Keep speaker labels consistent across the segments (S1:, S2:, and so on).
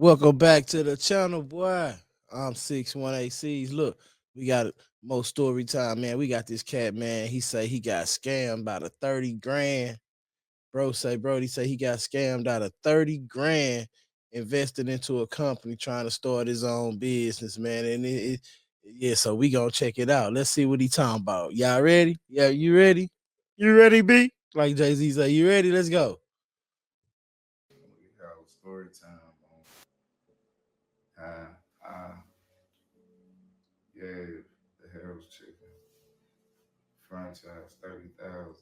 S1: Welcome back to the channel, boy. I'm 618Cs. Look, we got more story time, man. We got this cat, man. He say he got scammed out of 30 grand. Brody say he got scammed out of 30 grand invested into a company trying to start his own business, man. Yeah, so we gonna check it out. Let's see what he talking about. Y'all ready? Yeah, you ready? You ready, B? Like Jay-Z say, you ready? Let's go.
S2: We have story time on yeah, the Harold's Chicken franchise 30,000.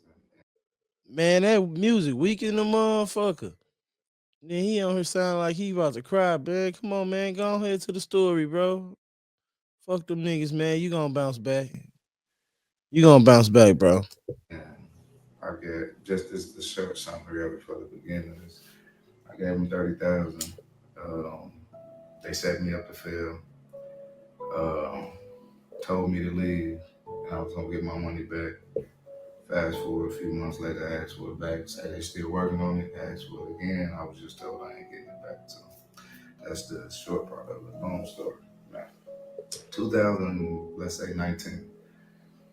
S1: Man, that music weak in the motherfucker. Then he on here sound like he about to cry, man. Come on, man. Go ahead to the story, bro. Fuck them niggas, man. You gonna bounce back. You gonna bounce back, bro.
S2: And I get just this the short summary of it for the beginners. I gave them 30,000. Um, they set me up to fail. Um, told me to leave, and I was gonna get my money back. Fast forward a few months later, I asked for it back. Say they still working on it. Asked for it again. I was just told I ain't getting it back. So that's the short part of it. Long story. Now, 2000, let's say 19.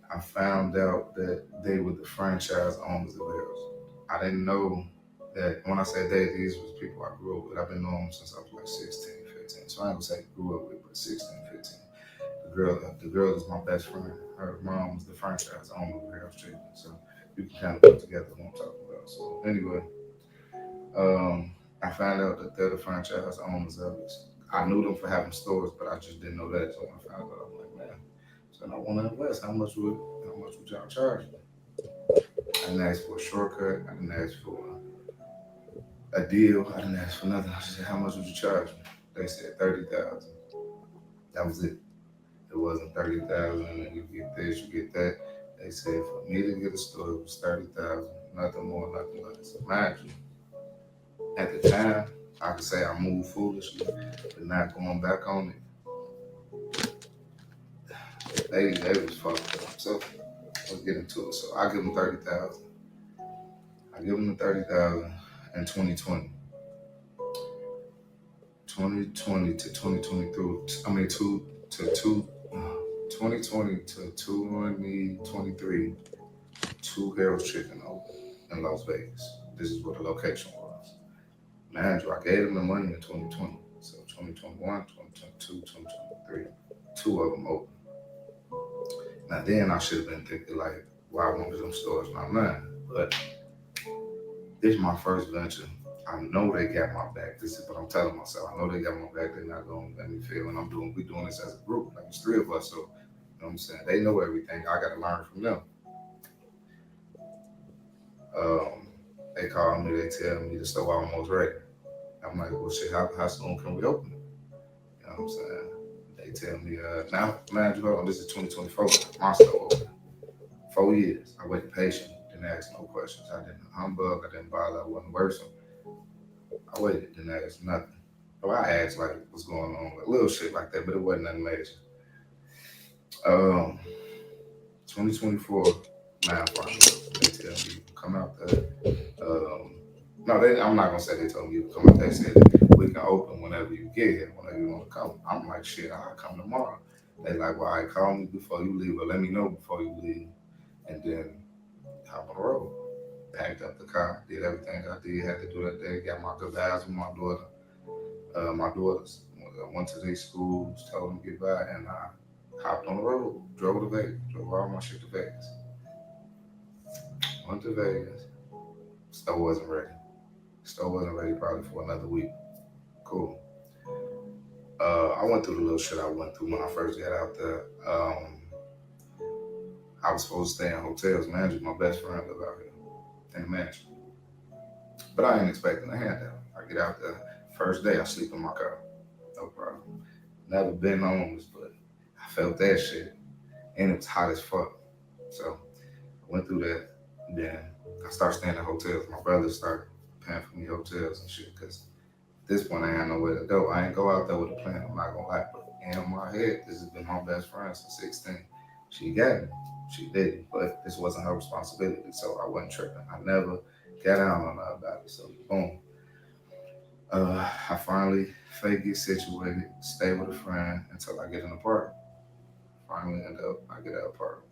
S2: I found out that they were the franchise owners of Bells. I didn't know that when I say they, these was people I grew up with. I've been knowing them since I was like 16, 15. So I ain't gonna say grew up with, but 16, 15. The girl is my best friend. Her mom was the franchise owner of Hell's Chicken. So you can kind of put together what I'm talking about. So anyway, I found out that they're the franchise owners of it. I knew them for having stores, but I just didn't know that. So when I found out, I'm like, man. So I want to invest. How much would y'all charge me? I didn't ask for a shortcut. I didn't ask for a deal. I didn't ask for nothing. I just said, how much would you charge me? They said 30,000. That was it. It wasn't 30,000, and you get this, you get that. They said for me to get a store, it was 30,000, nothing more, nothing less. Mind you, at the time, I could say I moved foolishly, but not going back on it. They was fucked up. So let's get into it. So I give them 30,000. I give them the 30,000 in 2020. 2020 to 2023. I mean, to two, 2020 to 2023. Two Harold's Chicken open in Las Vegas. This is what the location was. Mind you, I gave them the money in 2020. So 2021, 2022, 2023. Two of them open. Now then I should have been thinking like, why one of them stores not mine? But this is my first venture. I know they got my back. This is what I'm telling myself. I know they got my back. They're not gonna let me fail. And we doing this as a group. Like it's three of us. So you know what I'm saying? They know everything. I gotta learn from them. Um, they call me, they tell me the store almost ready. I'm like, well shit, how soon can we open it? You know what I'm saying? They tell me, now man, you hold on, this is 2024. My store open. 4 years. I waited patiently, didn't ask no questions. I didn't humbug, I didn't bother, I wasn't worse. I waited, didn't ask nothing. Oh, I asked like what's going on, like little shit like that, but it wasn't nothing major. Um, 2024, now finally, they tell me come out there. Um, no, I'm not gonna say they told me you come out. They said we can open whenever you get here, whenever you want to come. I'm like shit, I'll come tomorrow. They like, well, I call me before you leave, or let me know before you leave, and then hop on the road. Packed up the car, did everything I did, had to do that day. Got my goodbyes with my daughter. My daughters went to their schools, told them goodbye, and I hopped on the road, drove to Vegas, drove all my shit to Vegas. Went to Vegas. Store wasn't ready. Store wasn't ready probably for another week. Cool. I went through the little shit I went through when I first got out there. I was supposed to stay in hotels. Manager, my best friend, live out here in the mansion. But I ain't expecting a handout. I get out there. First day, I sleep in my car. No problem. Never been homeless, but I felt that shit. And it was hot as fuck. So I went through that. Then I started staying in hotels. My brother started paying for me hotels and shit. Because at this point, I ain't nowhere to go. I ain't go out there with a plan. I'm not going to lie. But in my head, this has been my best friend since 16. She got me. She did. But this wasn't her responsibility. So I wasn't tripping. I never got down on her about it. So boom. I finally fake get situated, stay with a friend until I get an apartment. Finally end up, I get an apartment.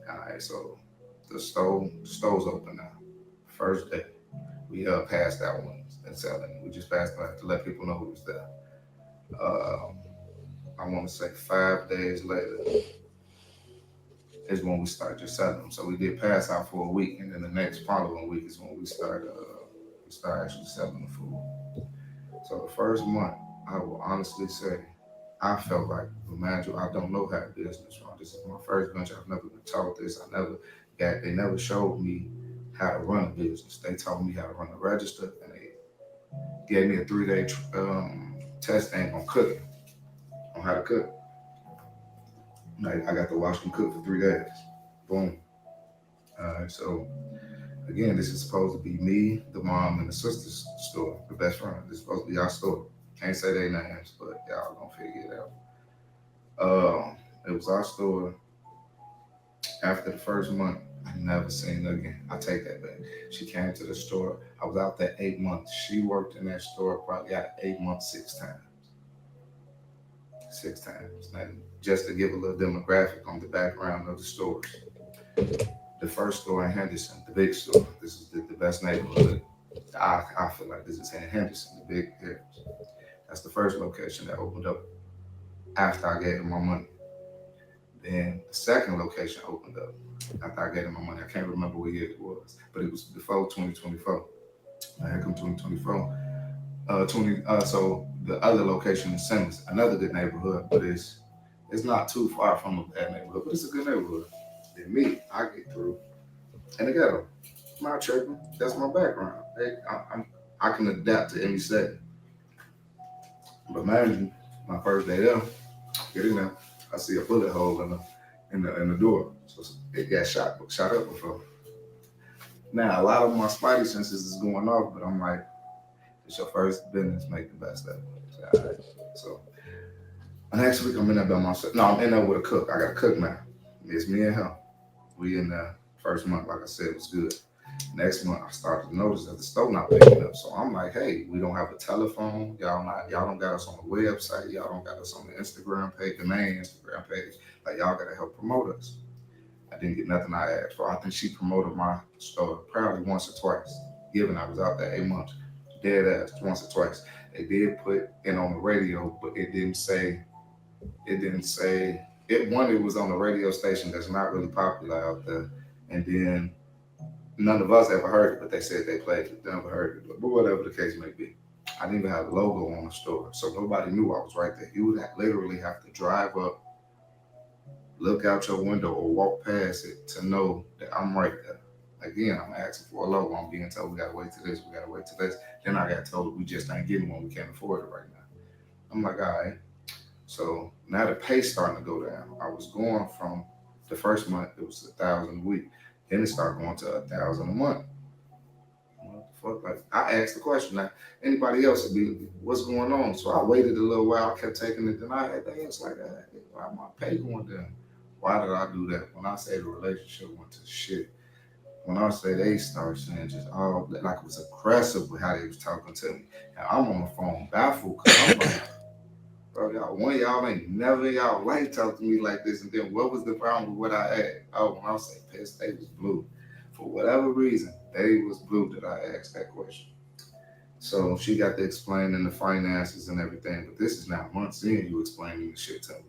S2: All right, so the stove's open now. First day, we passed that one and selling. We just passed by to let people know who was there. Um, I want to say 5 days later is when we started just selling them. So we did pass out for a week, and then the next following week is when we start actually selling the food. So the first month, I will honestly say, I felt like, imagine I don't know how to business run. This is my first venture. I've never been taught this. They never showed me how to run a business. They taught me how to run a register, and they gave me a 3 day test thing on cooking, on how to cook. Like, I got to watch them cook for 3 days. Boom. So again, this is supposed to be me, the mom, and the sister's store, the best friend. This is supposed to be our store. Can't say their names, but y'all gonna figure it out. It was our store. After the first month, I never seen her again. I take that back. She came to the store. I was out there 8 months. She worked in that store probably out of 8 months 6 times. 6 times. Now, just to give a little demographic on the background of the stores. The first store in Henderson, the big store. This is the best neighborhood. I feel like this is in Henderson, the big areas. That's the first location that opened up after I gave her my money. Then the second location opened up after I gave her my money. I can't remember what year it was, but it was before 2024. Now here come 2024. 20. So the other location in Simmons, another good neighborhood, but it's not too far from a bad neighborhood, but it's a good neighborhood. Then me, I get through in the ghetto. I'm not tripping. That's my background. I can adapt to any setting. But imagine my first day there, get in there, I see a bullet hole in the door. So it got shot up before. Now a lot of my spidey senses is going off, but I'm like, it's your first business, make the best of it. So, all right. So next week I'm in there by myself. No, I'm in there with a cook. I got a cook now. It's me and him. We in the first month, like I said, it was good. Next month, I started to notice that the store not picking up. So I'm like, hey, we don't have a telephone. Y'all don't got us on the website. Y'all don't got us on the Instagram page, the main Instagram page. Like y'all gotta help promote us. I didn't get nothing I asked for. I think she promoted my store probably once or twice, given I was out there 8 months. Dead ass once or twice. They did put it on the radio, but it didn't say it one, it was on a radio station that's not really popular out there. And then none of us ever heard it, but they said they played it. They never heard it. But whatever the case may be. I didn't even have a logo on the store. So nobody knew I was right there. You would literally have to drive up, look out your window, or walk past it to know that I'm right there. Again, I'm asking for a logo. I'm being told we gotta wait to this, we gotta wait to this. Then I got told we just ain't getting one, we can't afford it right now. I'm like, all right. So now the pay's starting to go down. I was going from the first month, it was 1,000 a week. Then it started going to 1,000 a month. What the fuck? Like I asked the question, like anybody else would be, what's going on? So I waited a little while, I kept taking it, then I had to ask like, why my pay going down? Why did I do that? When I say the relationship went to shit, when I say they start saying just all like it was aggressive with how they was talking to me. And I'm on the phone baffled because I'm like, bro, y'all ain't never in y'all life talk to me like this. And then what was the problem with what I had? Oh, when I say pissed, they was blue. For whatever reason, they was blue that I asked that question. So she got to explain in the finances and everything. But this is now months in you explaining the shit to me.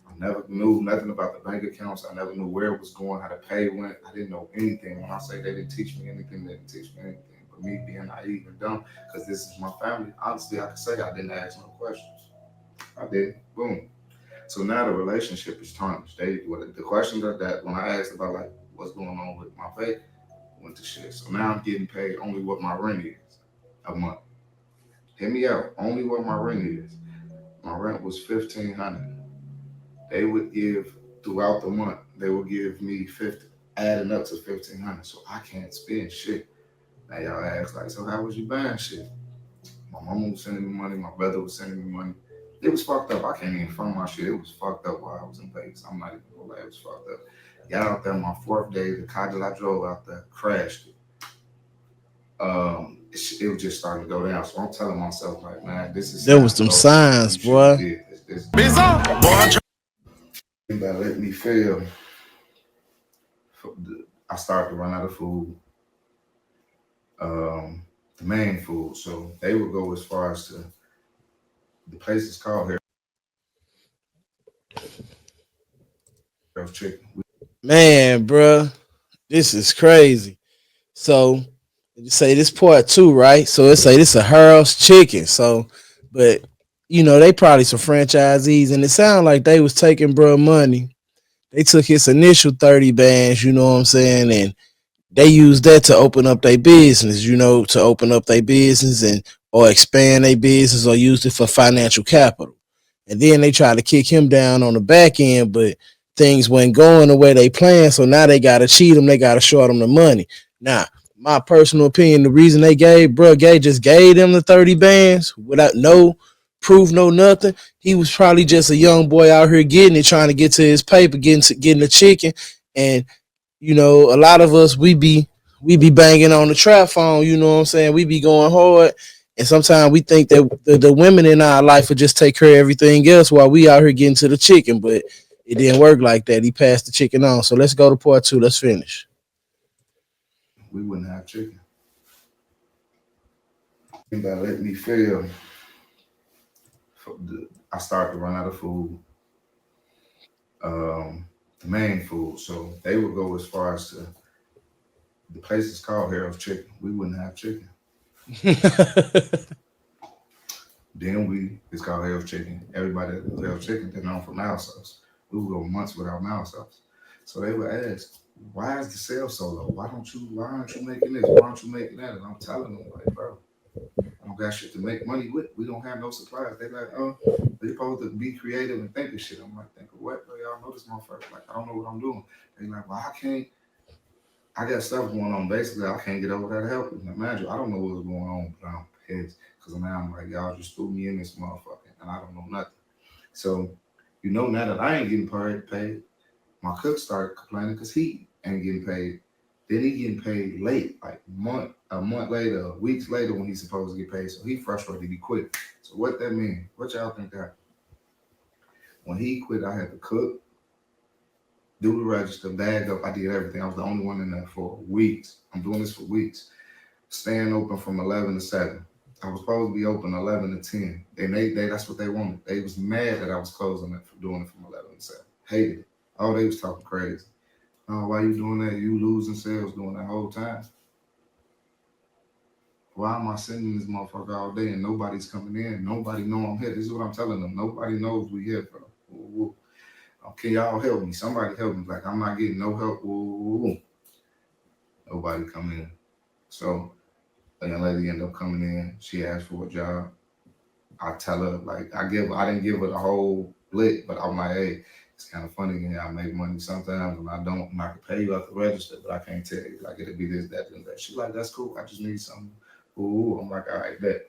S2: I never knew nothing about the bank accounts. I never knew where it was going, how the pay went. I didn't know anything. When I say they didn't teach me anything, they didn't teach me anything. But me being naive and dumb, because this is my family, honestly, I can say I didn't ask no questions. I did. Boom. So now the relationship is tarnished. The question that when I asked about like what's going on with my pay went to shit. So now I'm getting paid only what my rent is a month. Hit me out. Only what my rent is. My rent was 1,500. They would give throughout the month. They would give me 50, adding up to 1,500. So I can't spend shit. Now y'all ask like, so how was you buying shit? My mama was sending me money. My brother was sending me money. It was fucked up. I can't even front my shit. It was fucked up while I was in Vegas. I'm not even gonna lie. It was fucked up. Got out there my fourth day. The car that I drove out there crashed it. it was just starting to go down. So I'm telling myself, like, man, this is
S1: There was
S2: time to
S1: them
S2: go.
S1: signs,
S2: You shouldn't have
S1: boy.
S2: did this. This that let me fail. I started to run out of food, the main food. So they would go as far as to the place is called Harold's Chicken.
S1: Man, bruh, this is crazy. So you say this part two, right? So it say this a Harold's Chicken. So, but you know they probably some franchisees, and it sounded like they was taking bruh money. They took his initial 30 bands, you know what I'm saying, and they use that to open up their business, you know, to open up their business and or expand their business or use it for financial capital. And then they try to kick him down on the back end, but things weren't going the way they planned. So now they gotta cheat him, they gotta short him the money. Now, my personal opinion, the reason they gave bro Gay just gave them the 30 bands without no proof, no nothing. He was probably just a young boy out here getting it, trying to get to his paper, getting the chicken. And you know, a lot of us we be banging on the trap phone, you know what I'm saying? We be going hard. And sometimes we think that the women in our life would just take care of everything else while we out here getting to the chicken, but it didn't work like that. He passed the chicken on. So let's go to part two. Let's finish.
S2: We wouldn't have chicken. That let me fail. I started to run out of food, the main food. So they would go as far as to the place is called Harold's Chicken. We wouldn't have chicken. Then it's called Harold's Chicken. Everybody that do Harold's Chicken, they're known for mouse sauce. We would go months without mouse sauce. So they would ask, why is the sales so low? Why aren't you making this? Why aren't you making that? And I'm telling them, like, bro, I don't got shit to make money with. We don't have no supplies. They like, oh, they supposed to be creative and think of shit. I'm like, think of what? Bro, y'all know this motherfucker. Like, I don't know what I'm doing. They like, well, I got stuff going on. Basically, I can't get over that help. And imagine, I don't know what's going on, but I'm pissed. Because now I'm like, y'all just threw me in this motherfucker. And I don't know nothing. So, you know, now that I ain't getting paid, my cook started complaining because he ain't getting paid. Then he getting paid late, like a month later, weeks later when he's supposed to get paid. So he frustrated, he quit. So what that mean? What y'all think that? When he quit, I had to cook, do the register, bag up. I did everything. I was the only one in there for weeks. I'm doing this for weeks. Staying open from 11 to 7. I was supposed to be open 11 to 10. And they that's what they wanted. They was mad that I was closing it for doing it from 11 to 7. Hated it. Oh, they was talking crazy. Oh, why you doing that? You losing sales doing that whole time. Why am I sending this motherfucker all day and nobody's coming in? Nobody know I'm here. This is what I'm telling them. Nobody knows we here, bro. Can y'all help me? Somebody help me. Like, I'm not getting no help. Nobody come in. So a young lady ended up coming in. She asked for a job. I tell her, like, I didn't give her the whole lick, but I'm like, hey, it's kind of funny. I make money sometimes and I don't. And I can pay you at the register, but I can't tell you. Like, it'll be this, that, and that. She's like, that's cool. I just need something. Ooh, I'm like, all right, bet.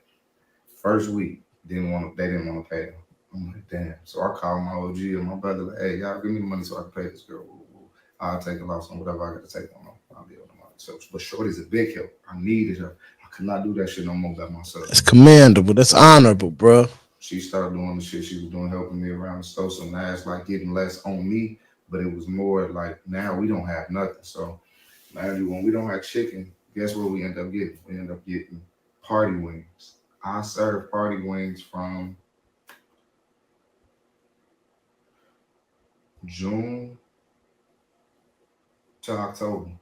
S2: First week, they didn't want to pay her. I'm like, damn. So I called my OG and my brother, like, hey, y'all give me the money so I can pay this girl. Ooh. I'll take a loss on whatever I got to take on. I'll be able to money. So, but Shorty's a big help. I needed her. I could not do that shit no more by myself.
S1: That's commendable. That's honorable, bro.
S2: She started doing the shit she was doing, helping me around the store. So now it's like getting less on me, but it was more like now we don't have nothing. So now when we don't have chicken, guess what we end up getting? We end up getting party wings. I serve party wings from June to October.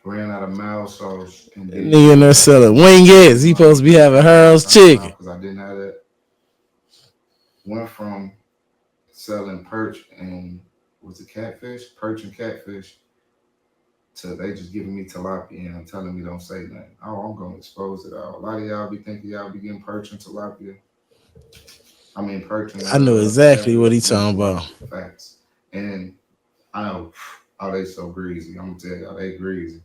S2: Ran out of mouse sauce and
S1: Nigga in there selling wingettes. He supposed to be having Harold's Chicken.
S2: because I didn't have that. Went from selling perch and perch and catfish, to they just giving me tilapia and telling me don't say nothing. Oh, I'm gonna expose it all. A lot of y'all be thinking y'all be getting perch and tilapia. I mean perch and
S1: I know exactly what he talking about.
S2: Facts. And I know, oh, they so greasy. I'm gonna tell y'all, they greasy.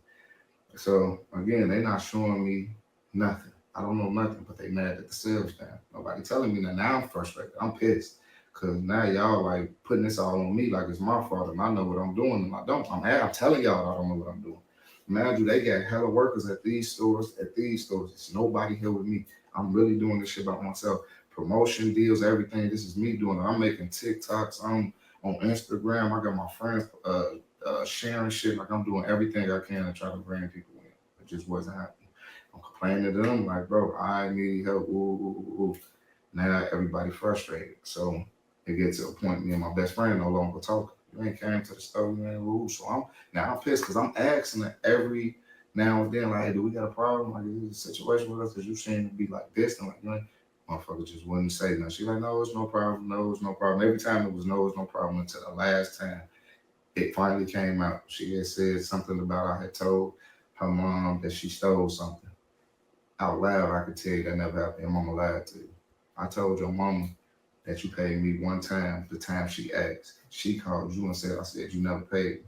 S2: So again, they not showing me nothing. I don't know nothing, but they mad at the sales down. Nobody telling me that. Now I'm frustrated. I'm pissed. Cause now y'all like putting this all on me like it's my fault and I know what I'm doing and I don't. I'm telling y'all I don't know what I'm doing. Imagine they got hella workers at these stores, It's nobody here with me. I'm really doing this shit by myself. Promotion deals, everything. This is me doing it. I'm making TikToks. I'm on Instagram. I got my friends sharing shit. Like I'm doing everything I can to try to bring people in. It just wasn't happening. I'm complaining to them like, bro, I need help. Ooh, ooh, ooh, ooh. Now everybody frustrated. So it gets to a point, me and my best friend no longer talk. You ain't came to the store, you ain't rule. So I'm pissed because I'm asking her every now and then, like, hey, do we got a problem? Like, is this a situation with us? Because you seem to be like this. And like, you know, motherfucker just wouldn't say nothing. She like, no, it's no problem. No, it's no problem. Every time it was no, it's no problem until the last time it finally came out. She had said something about I had told her mom that she stole something out loud. I could tell you that never happened. Your mama lied to you. I told your mama that you paid me one time, the time she asked. She called you and said, I said, you never paid me.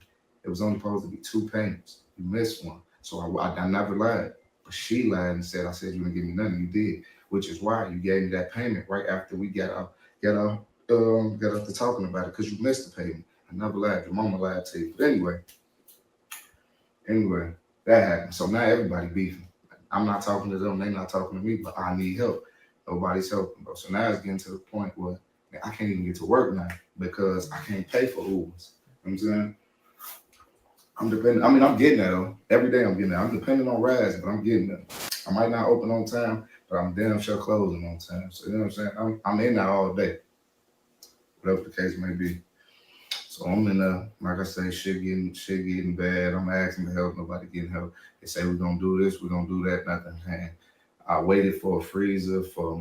S2: It was only supposed to be two payments. You missed one. So I never lied. But she lied and said, I said, you didn't give me nothing. You did, which is why you gave me that payment right after we got up to talking about it because you missed the payment. I never lied. Your mama lied to you. But anyway, that happened. So now everybody beefing. I'm not talking to them. They not talking to me, but I need help. Nobody's helping, bro. So now it's getting to the point where I can't even get to work now because I can't pay for Ubers. You know what I'm saying? I'm depending. I mean, I'm getting that though. Every day I'm getting that. I'm depending on rides, but I'm getting that. I might not open on time, but I'm damn sure closing on time. So you know what I'm saying? I'm in there all day, whatever the case may be. So I'm in there, like I say, shit getting bad. I'm asking for help, nobody getting help. They say we're gonna do this, we're gonna do that, nothing. Man, I waited for a freezer for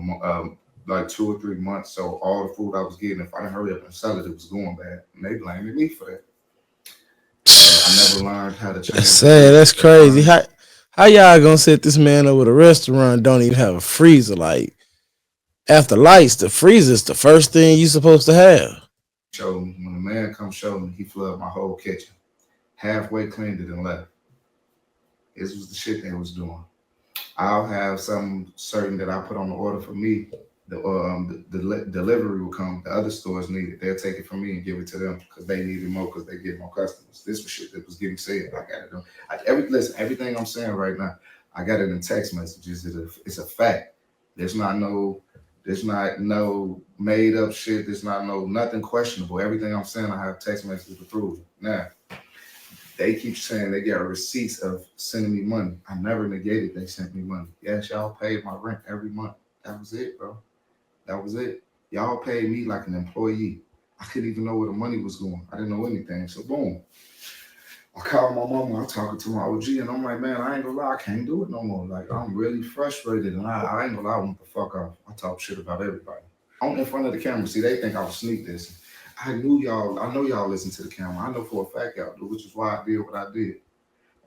S2: like 2 or 3 months. So all the food I was getting, if I didn't hurry up and sell it, it was going bad. And they blaming me for that. I never learned how to
S1: That's
S2: change the
S1: sad.
S2: freezer
S1: That's
S2: at that
S1: crazy.
S2: time.
S1: How y'all gonna set this man up with a restaurant? Don't even have a freezer. Like after lights, the freezer's the first thing you supposed to have.
S2: Showed me when the man come show me, he flooded my whole kitchen. Halfway cleaned it and left. This was the shit they was doing. I'll have some certain that I put on the order for me. The delivery will come. The other stores need it. They'll take it from me and give it to them because they need it more because they get more customers. This was shit that was getting said. I got it. Listen, everything I'm saying right now, I got it in text messages. It's a fact. There's not no, there's not no made up shit. There's not no nothing questionable. Everything I'm saying, I have text messages to prove it. Now they keep saying they got receipts of sending me money. I never negated they sent me money. Yes, y'all paid my rent every month. That was it, bro. That was it. Y'all paid me like an employee. I couldn't even know where the money was going. I didn't know anything. So boom. I called my mama. I'm talking to my OG, and I'm like, man, I ain't gonna lie, I can't do it no more. Like I'm really frustrated, and I ain't gonna lie, I want the fuck off. I talk shit about everybody. I'm in front of the camera. See, they think I was sneak this. I knew y'all. I know y'all listen to the camera. I know for a fact y'all do, which is why I did what I did.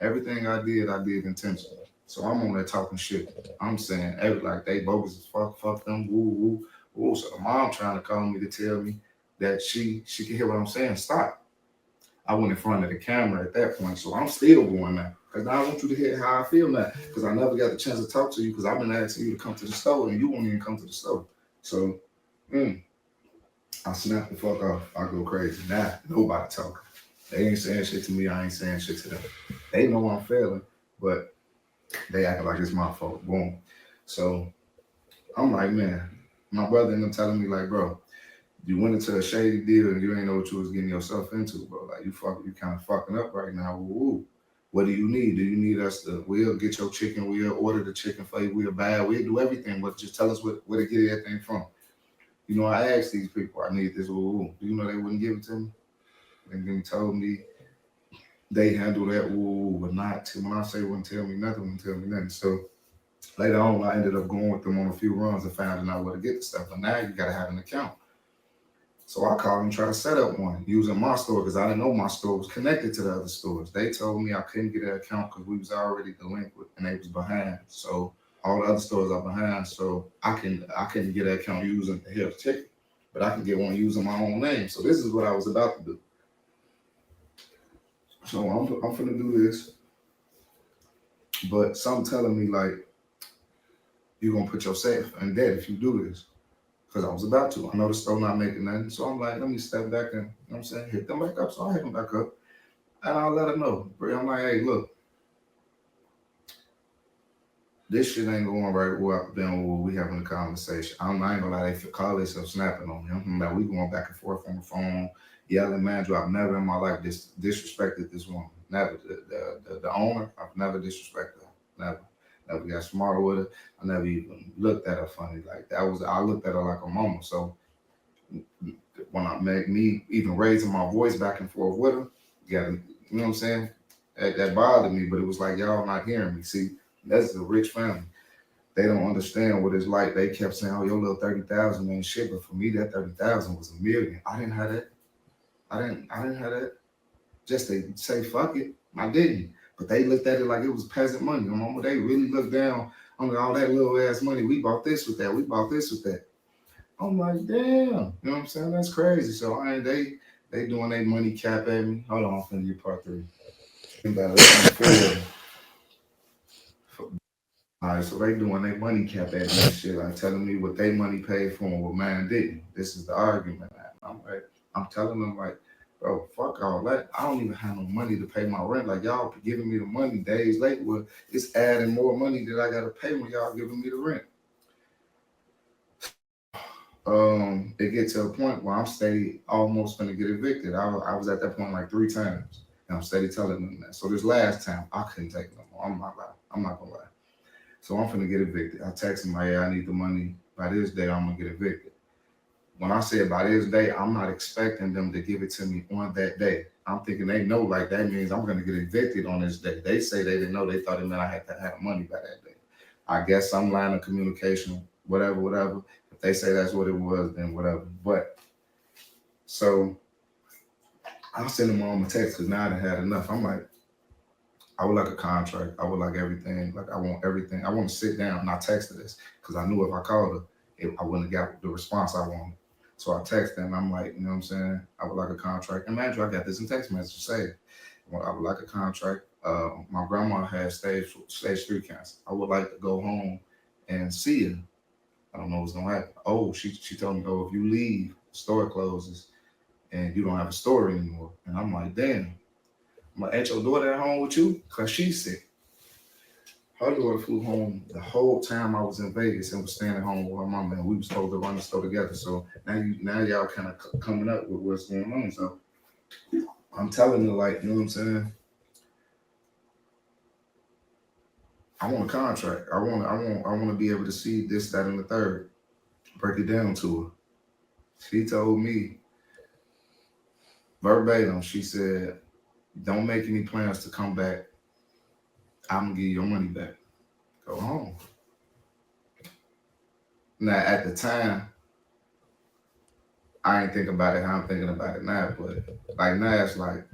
S2: Everything I did intentionally. So I'm on there talking shit. I'm saying like they bogus as fuck them, woo woo woo. So the mom trying to call me to tell me that she can hear what I'm saying. Stop. I went in front of the camera at that point, so I'm still going now. Because now I want you to hear how I feel now. Because I never got the chance to talk to you because I've been asking you to come to the store and you won't even come to the store. So mm, I snap the fuck off. I go crazy. Now nobody talking. They ain't saying shit to me. I ain't saying shit to them. They know I'm failing, but they acting like it's my fault. Boom. So I'm like, man, my brother and them telling me like, bro, you went into a shady deal and you ain't know what you was getting yourself into, bro. Like you kind of fucking up right now. Woo. What do you need? Do you need us to? We'll get your chicken. We'll order the chicken for you. We'll buy it. We'll do everything, but just tell us where to get everything from. You know, I asked these people, I need this. Woo. Do you know they wouldn't give it to me? And then told me they handle that. Woo, but not when I say wouldn't tell me nothing, wouldn't tell me nothing. So later on, I ended up going with them on a few runs and finding out where to get the stuff. But now you got to have an account. So I called and tried to set up one using my store because I didn't know my store was connected to the other stores. They told me I couldn't get an account because we was already delinquent and they was behind. So all the other stores are behind. So I couldn't get an account using the health ticket, but I can get one using my own name. So this is what I was about to do. So I'm finna do this, but some telling me like you're gonna put yourself in debt if you do this. Because I was about to. I know the store not making nothing. So I'm like, let me step back and, you know what I'm saying, hit them back up. So I hit them back up and I'll let her know. I'm like, hey, look, this shit ain't going right where we having a conversation. I ain't gonna lie, they call themselves snapping on him. Like we going back and forth on the phone, yelling, man, I've never in my life disrespected this woman. Never. The owner, I've never disrespected her. Never. Never got smart with her. I never even looked at her funny like that. I looked at her like a mama. So when I make me even raising my voice back and forth with her, you know what I'm saying? That bothered me, but it was like y'all not hearing me. See, that's a rich family. They don't understand what it's like. They kept saying, "Oh, your little 30,000 ain't shit," but for me, that 30,000 was a million. I didn't have that. I didn't have that. Just they say fuck it. I didn't. But they looked at it like it was peasant money. Mama, they really looked down on all that little ass money. We bought this with that. We bought this with that. I'm like, damn. You know what I'm saying? That's crazy. So they doing their money cap at me. Hold on, I'm finna get part three. All right, so they doing their money cap at me and shit, like telling me what they money paid for and what mine didn't. This is the argument. I'm like, I'm telling them like, bro, fuck all that. I don't even have no money to pay my rent. Like y'all giving me the money days late. Well, it's adding more money that I gotta pay when y'all giving me the rent. It get to a point where I'm steady almost gonna get evicted. I was at that point like 3 times. And I'm steady telling them that. So this last time I couldn't take it no more. I'm not lying. I'm not gonna lie. So I'm finna get evicted. I text him, yeah, I need the money. By this day, I'm gonna get evicted. When I say by this day, I'm not expecting them to give it to me on that day. I'm thinking they know like that means I'm gonna get evicted on this day. They say they didn't know. They thought it meant I had to have money by that day. I guess some line of communication, whatever, whatever. If they say that's what it was, then whatever. But so I'll send them all my text because now I done had enough. I'm like, I would like a contract. I would like everything. Like I want everything. I want to sit down. And I texted this because I knew if I called her, I wouldn't have got the response I wanted. So I texted her and I'm like, you know what I'm saying? I would like a contract. And imagine I got this in text message say, well, I would like a contract. My grandma had stage 3 cancer. I would like to go home and see her. I don't know what's gonna happen. Oh, she told me, oh, if you leave, the store closes and you don't have a store anymore. And I'm like, damn. I'm like, ain't your daughter at home with you? Cause she's sick. Her daughter flew home the whole time I was in Vegas and was staying at home with her mama, and we were supposed to run the store together. So now y'all kind of coming up with what's going on. So I'm telling you, like, you know what I'm saying? I want a contract. I want to be able to see this, that, and the third. Break it down to her. She told me verbatim. She said, "Don't make any plans to come back. I'm gonna give you your money back. Go home." Now at the time, I ain't think about it how I'm thinking about it now, but like now it's like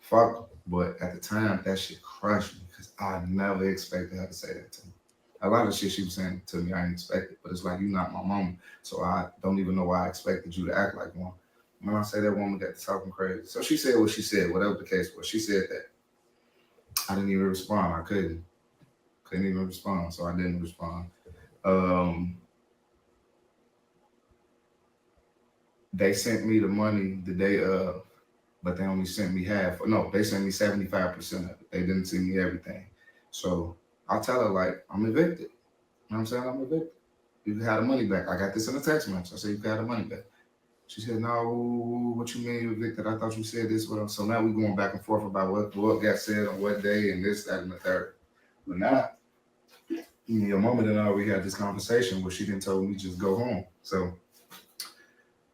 S2: fuck. But at the time, that shit crushed me because I never expected her to say that to me. A lot of shit she was saying to me, I didn't expect it, but it's like you're not my mama, so I don't even know why I expected you to act like one. When I say that woman got to talking crazy, so she said what she said, whatever the case was. She said that I didn't even respond. I couldn't even respond, so I didn't respond. Um, they sent me the money the day of, but they only sent me half. No, they sent me 75% of it. They didn't send me everything. So I tell her like I'm evicted. You know what I'm saying? I'm evicted. You can have the money back. I got this in a text message. I said you can have the money back. She said, "No, what you mean you evicted? I thought you said this." Well, so now we going back and forth about what got said on what day and this, that, and the third. But now, your mama and I already had this conversation where she didn't tell me just go home. So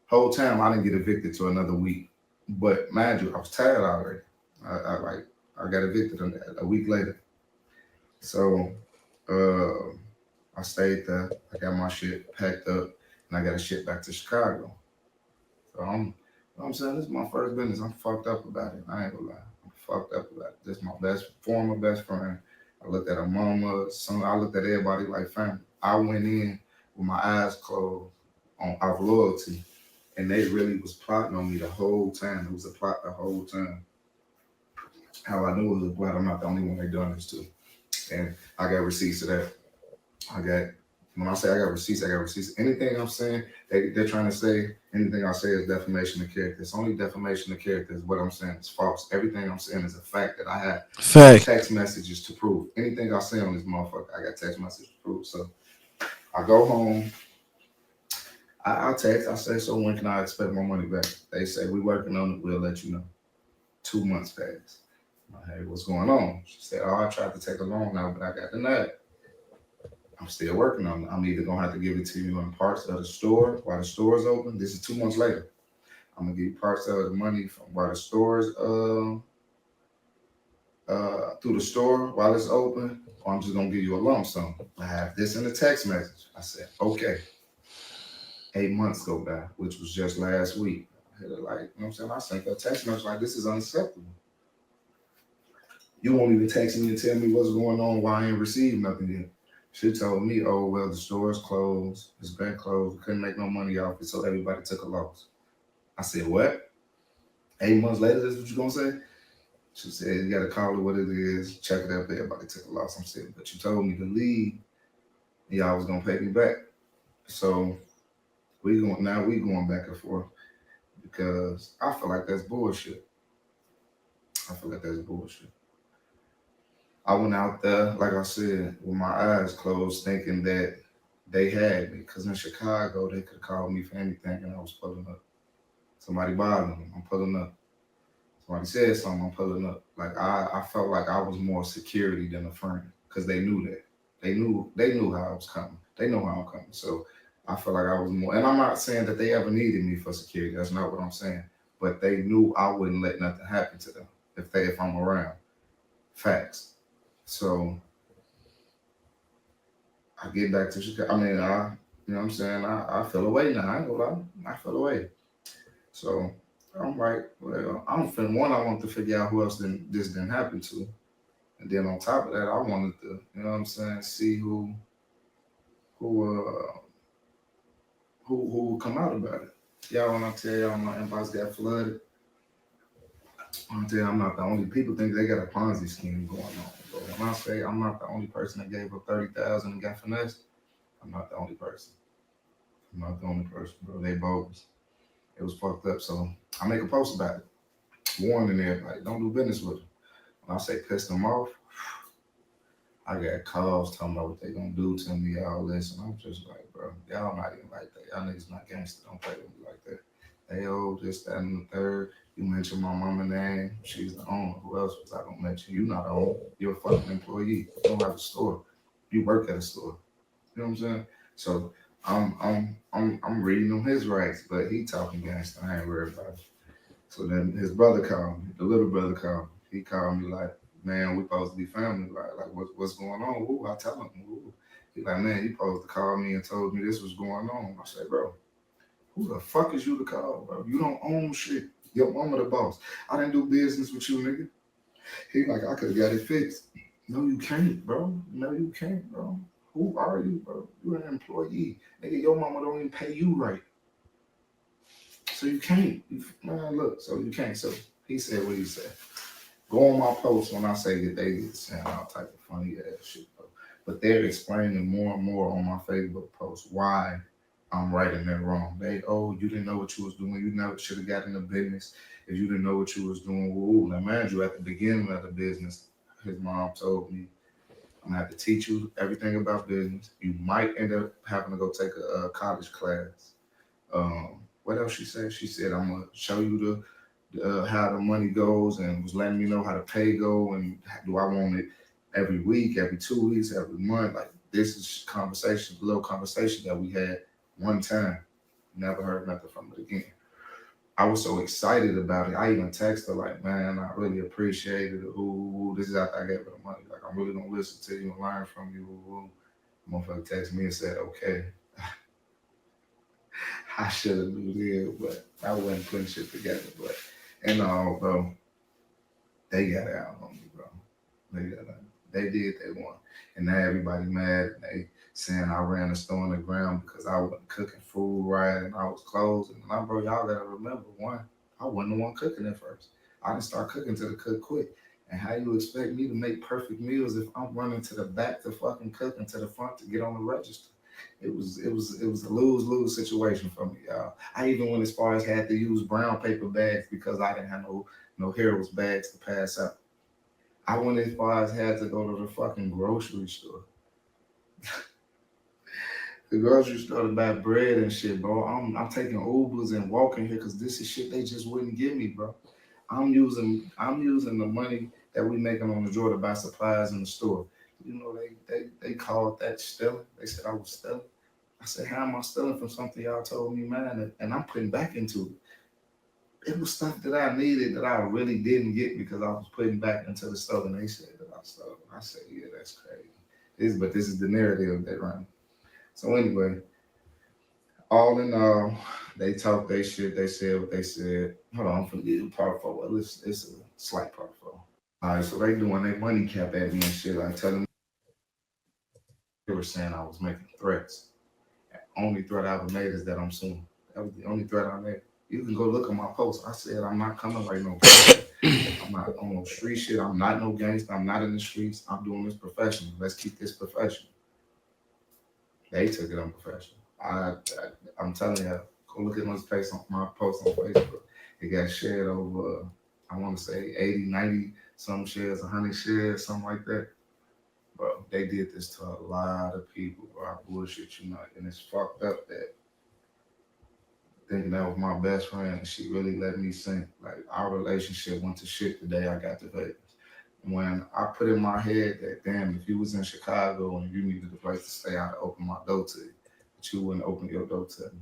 S2: whole time I didn't get evicted to another week. But mind you, I was tired already. I got evicted a week later. So uh, I stayed there. I got my shit packed up, and I got to ship back to Chicago. So you know what I'm saying, this is my first business. I'm fucked up about it. I ain't gonna lie. I'm fucked up about it. This is my former best friend. I looked at her mama, son. I looked at everybody like family. I went in with my eyes closed on out of loyalty, and they really was plotting on me the whole time. It was a plot the whole time. How I knew it was a plot, I'm not the only one they done this to. And I got receipts of that. I got When I say I got receipts, I got receipts. Anything I'm saying, they're trying to say, anything I say is defamation of character. It's only defamation of character is what I'm saying is false. Everything I'm saying is a fact that I have
S1: Fact.
S2: text messages to prove. Anything I say on this motherfucker, I got text messages to prove. So I go home, I text, I say, so when can I expect my money back? They say, we working on it, we'll let you know. 2 months passed. Hey, what's going on? She said, oh, I tried to take a loan now, but I got denied. I'm still working on it. I'm either gonna have to give it to you in parts of the store while the store's open. This is 2 months later. I'm gonna give you parts of the money from while the store's through the store while it's open, or I'm just gonna give you a lump sum. I have this in the text message. I said, okay. 8 months go by, which was just last week. I had like, you know what I'm saying? I sent her a text message like, this is unacceptable. You won't even text me and tell me what's going on, why I ain't received nothing yet. She told me, oh, well, the store's closed. It's been closed. We couldn't make no money off it, so everybody took a loss. I said, what? 8 months later, that's what you going to say? She said, you got to call it what it is. Check it up. Everybody took a loss. I'm saying, but you told me to leave. Y'all was going to pay me back. So we going back and forth because I feel like that's bullshit. I feel like that's bullshit. I went out there, like I said, with my eyes closed, thinking that they had me. Because in Chicago, they could call me for anything, and I was pulling up. Somebody bothering me, I'm pulling up. Somebody said something, I'm pulling up. Like I felt like I was more security than a friend, because they knew that. They knew how I was coming. They know how I'm coming. So I felt like I was more. And I'm not saying that they ever needed me for security. That's not what I'm saying. But they knew I wouldn't let nothing happen to them if I'm around. Facts. So I get back to Chicago. I mean, you know what I'm saying? I fell away now. I ain't gonna lie. I fell away. So I'm like, well, I'm finna one, I want to figure out who else this didn't happen to. And then on top of that, I wanted to, you know what I'm saying, see who who will come out about it. Y'all when I tell y'all my inbox got flooded, I'm tell you I'm not the only people think they got a Ponzi scheme going on. But when I say I'm not the only person that gave up 30,000 and got finessed, I'm not the only person. I'm not the only person, bro. They bogus. It was fucked up. So I make a post about it, warning everybody, don't do business with them. When I say piss them off, I got calls talking about what they gonna do to me, all this, and I'm just like, bro, y'all not even like that. Y'all niggas not gangster. Don't play with me like that. They owe this, that, and the third. You mentioned my mama name. She's the owner. Who else was I gonna mention? You not the owner. You're a fucking employee. You don't have a store. You work at a store. You know what I'm saying? So I'm reading him his rights, but he talking gangster. I ain't worried about it. So then his brother called me, the little brother called me. He called me like, man, we supposed to be family, right? Like what's going on? Ooh, I tell him, ooh. He like, man, you supposed to call me and told me this was going on. I said, bro, who the fuck is you to call, bro? You don't own shit. Your mama the boss. I didn't do business with you, nigga. He like, I could have got it fixed. No, you can't, bro. No, you can't, bro. Who are you, bro? You're an employee. Nigga, your mama don't even pay you right. So you can't. Man, look, so you can't. So he said what he said. Go on my post when I say that they get saying all type of funny ass shit, bro. But they're explaining more and more on my Facebook post why I'm right and they're wrong. Oh, you didn't know what you was doing. You never should have got in the business if you didn't know what you was doing. Ooh, now, mind you, at the beginning of the business, his mom told me, I'm gonna have to teach you everything about business. You might end up having to go take a college class. Um, what else she said? She said, I'm gonna show you how the money goes, and was letting me know how the pay go, and do I want it every week, every 2 weeks, every month. Like this is conversation, little conversation that we had one time. Never heard nothing from it again. I was so excited about it. I even texted her like, man, I really appreciate it. Ooh, this is after I gave her the money. Like I'm really gonna listen to you and learn from you. Ooh. Motherfucker texted me and said, okay. I should have knew then, but I wasn't putting shit together. But and all, bro, they got out on me, bro. They got out. They did they want, and now everybody mad. And they saying I ran the store on the ground because I wasn't cooking food right and I was closed. And I, bro, y'all gotta remember one, I wasn't the one cooking at first. I didn't start cooking till the cook quit. And how you expect me to make perfect meals if I'm running to the back to fucking cook and to the front to get on the register? It was a lose-lose situation for me, y'all. I even went as far as had to use brown paper bags because I didn't have no Harold's bags to pass out. I went as far as had to go to the fucking grocery store. The grocery store to buy bread and shit, bro. I'm taking Ubers and walking here because this is shit they just wouldn't give me, bro. I'm using the money that we making on the drawer to buy supplies in the store. You know, they called that stealing. They said I was stealing. I said, how am I stealing from something y'all told me, man? And I'm putting back into it. It was stuff that I needed that I really didn't get because I was putting back into the store, and they said that I stole. I said, yeah, that's crazy. But this is the narrative that run. So anyway, all in all, they talked their shit. They said what they said. Hold on, I'm finna get part four. Well, it's a slight part four. All right, so they doing their money cap at me and shit. Like telling me they were saying I was making threats. Only threat I ever made is that I'm suing. That was the only threat I made. You can go look at my post. I said I'm not coming like no gangster. I'm not on no street shit. I'm not no gangster. I'm not in the streets. I'm doing this professional. Let's keep this professional. They took it unprofessional. I'm telling you, go look at my post on Facebook. It got shared over, I want to say 80, 90 some shares, 100 shares, something like that. Bro, they did this to a lot of people, bro. I bullshit you not. And it's fucked up that thinking that was my best friend and she really let me sink. Like our relationship went to shit the day I got to Vegas. When I put in my head that damn, if you was in Chicago and you needed a place to stay, I'd open my door to you. But you wouldn't open your door to me.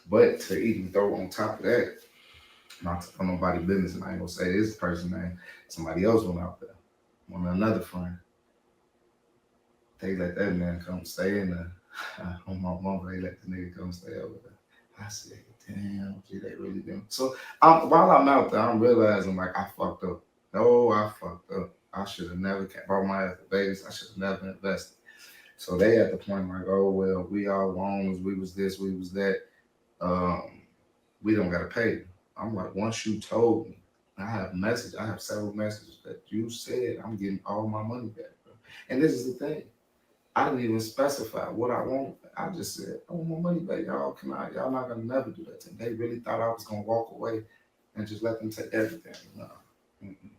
S2: But to even throw on top of that, not to tell nobody business, and I ain't gonna say this person name, somebody else went out there. One another friend. They let that man come stay in there. On my mom, they let the nigga come stay over there. I said, damn, gee, they really did. So while I'm out there, I'm realizing like I fucked up. No, I fucked up. I should have never brought my ass to Vegas. I should have never invested. So they at the point like, oh well, we all loans, we was this, we was that. Um, we don't gotta pay you. I'm like, once you told me, I have several messages that you said I'm getting all my money back, bro. And this is the thing. I didn't even specify what I want. I just said, I want my money back. Y'all not gonna never do that to me. They really thought I was gonna walk away and just let them take everything. No. Mm-mm.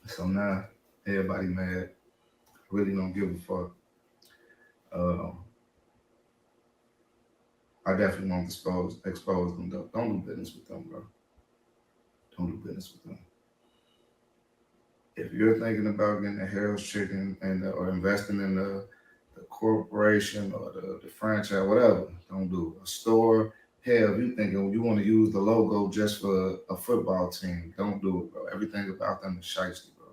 S2: So now everybody mad. Really don't give a fuck. Um, I definitely won't expose them though. Don't do business with them, bro. Don't do business with them. If you're thinking about getting a Harold's Chicken or investing in the corporation or the franchise, whatever, don't do it. A store, hell, if you thinking you want to use the logo just for a football team, don't do it, bro. Everything about them is shiesty, bro.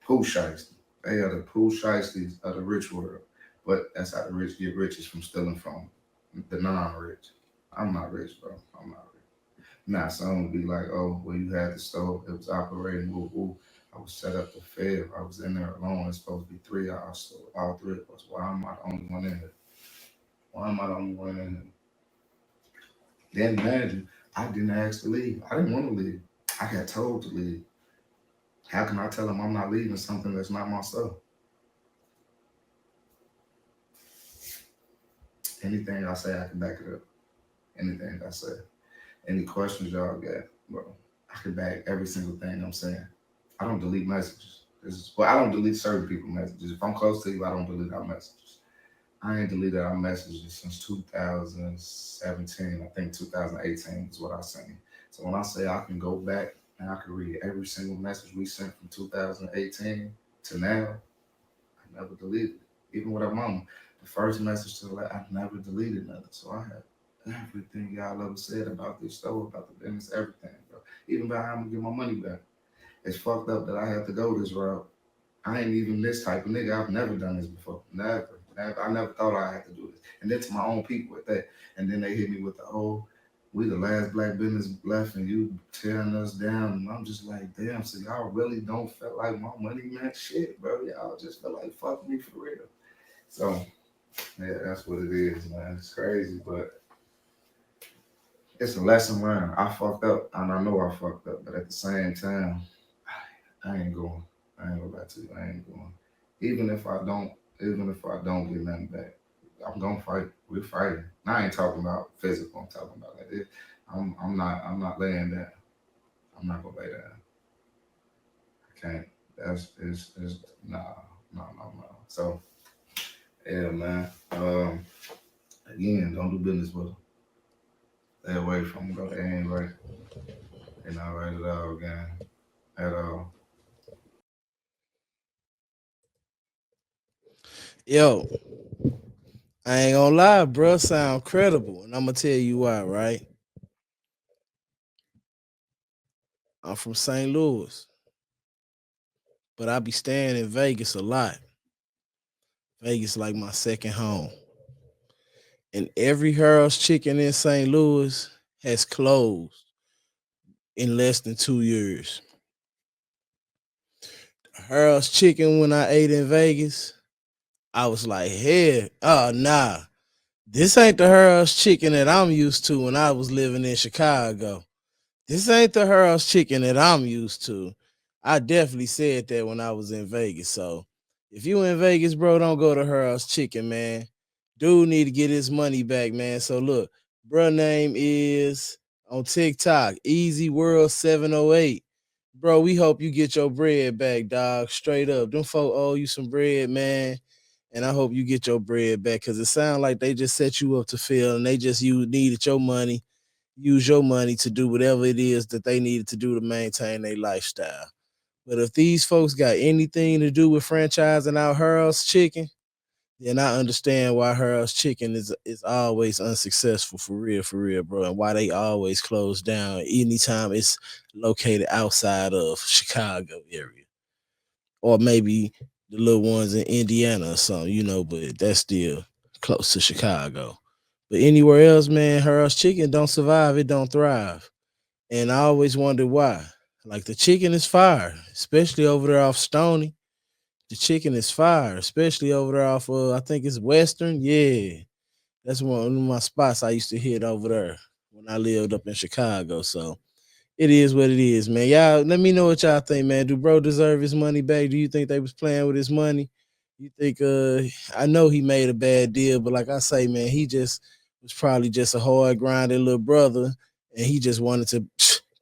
S2: Pooh shiesty. They are the Pooh shiesties of the rich world. But that's how the rich get rich is from stealing from the non-rich. I'm not rich, bro. I'm not rich. Now, some would be like, oh, well, you had the store, it was operating, woo woo. I was set up to fail. I was in there alone. It's supposed to be three of us, so all three of us. Why am I the only one in here? Why am I the only one in here? Then imagine, I didn't ask to leave. I didn't want to leave. I got told to leave. How can I tell them I'm not leaving something that's not my stuff? Anything I say, I can back it up. Anything I say. Any questions y'all got, bro? I can back every single thing I'm saying. I don't delete messages. I don't delete certain people messages. If I'm close to you, I don't delete our messages. I ain't deleted our messages since 2017. I think 2018 is what I seen. So when I say I can go back and I can read every single message we sent from 2018 to now, I never deleted it. Even with our mama, the first message to her, I never deleted nothing. So I have everything y'all ever said about this store, about the business, everything, bro. Even about how I'm gonna get my money back. It's fucked up that I have to go this route. I ain't even this type of nigga. I've never done this before. Never. I never thought I had to do this. And then to my own people at that. And then they hit me with the, oh, we the last black business left and you tearing us down. And I'm just like, damn, so y'all really don't feel like my money meant shit, bro. Y'all just feel like fuck me for real. So, yeah, that's what it is, man. It's crazy, but it's a lesson learned. I fucked up and I know I fucked up, but at the same time, I ain't going. I ain't gonna lie to you. I ain't going. Even if I don't even if I don't get nothing back, I'm gonna fight. We're fighting. Now, I ain't talking about physical. I'm talking about like this. I'm not laying down. I'm not gonna lay down. I can't. It's nah, no. So yeah, man. Again, don't do business with them. Stay away from them. Go. They ain't right. They're not right at all, gang. At all.
S1: Yo, I ain't gonna lie, bro. Sound credible, and I'm gonna tell you why. Right? I'm from St. Louis, but I be staying in Vegas a lot. Vegas like my second home, and every Harold's Chicken in St. Louis has closed in less than 2 years. Harold's Chicken when I ate in Vegas, I was like, "Hey, oh nah, this ain't the Harold's Chicken that I'm used to when I was living in Chicago. This ain't the Harold's Chicken that I'm used to." I definitely said that when I was in Vegas. So if you in Vegas, bro, don't go to Harold's Chicken, man. Dude need to get his money back, man. So look, bro name is on TikTok, Easy World 708. Bro, we hope you get your bread back, dog. Straight up. Them folk owe you some bread, man. And I hope you get your bread back because it sounds like they just set you up to fail and they just you needed your money, use your money to do whatever it is that they needed to do to maintain their lifestyle. But if these folks got anything to do with franchising out Harold's Chicken, then I understand why Harold's Chicken is always unsuccessful for real, bro, and why they always close down anytime it's located outside of Chicago area, or maybe the little ones in Indiana or something, but that's still close to Chicago. But anywhere else, man, Harold's Chicken don't survive, it don't thrive. And I always wondered why. Like the chicken is fire, especially over there off Stony. The chicken is fire, especially over there off I think it's Western. Yeah. That's one of my spots I used to hit over there when I lived up in Chicago. So it is what it is, man. Y'all let me know what y'all think, man. Do bro deserve his money back? Do you think they was playing with his money? You think I know he made a bad deal, but like I say, man, he just was probably just a hard grinding little brother and he just wanted to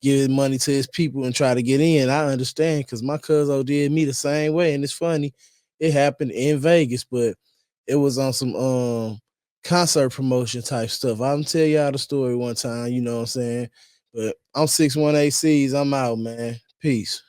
S1: give his money to his people and try to get in. I understand because my cousin did me the same way. And it's funny, it happened in Vegas, but it was on some concert promotion type stuff. I'm tell y'all the story one time, you know what I'm saying? But I'm 618 C's. I'm out, man. Peace.